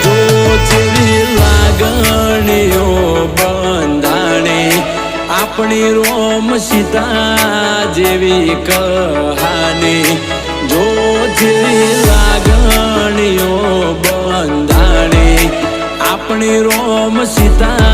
જો જેવી લાગણીઓ બંધાણી આપણી રોમ સીતા જેવી કહાની જો જેવી લાગણીઓ બંધાણી આપણી રોમ સીતા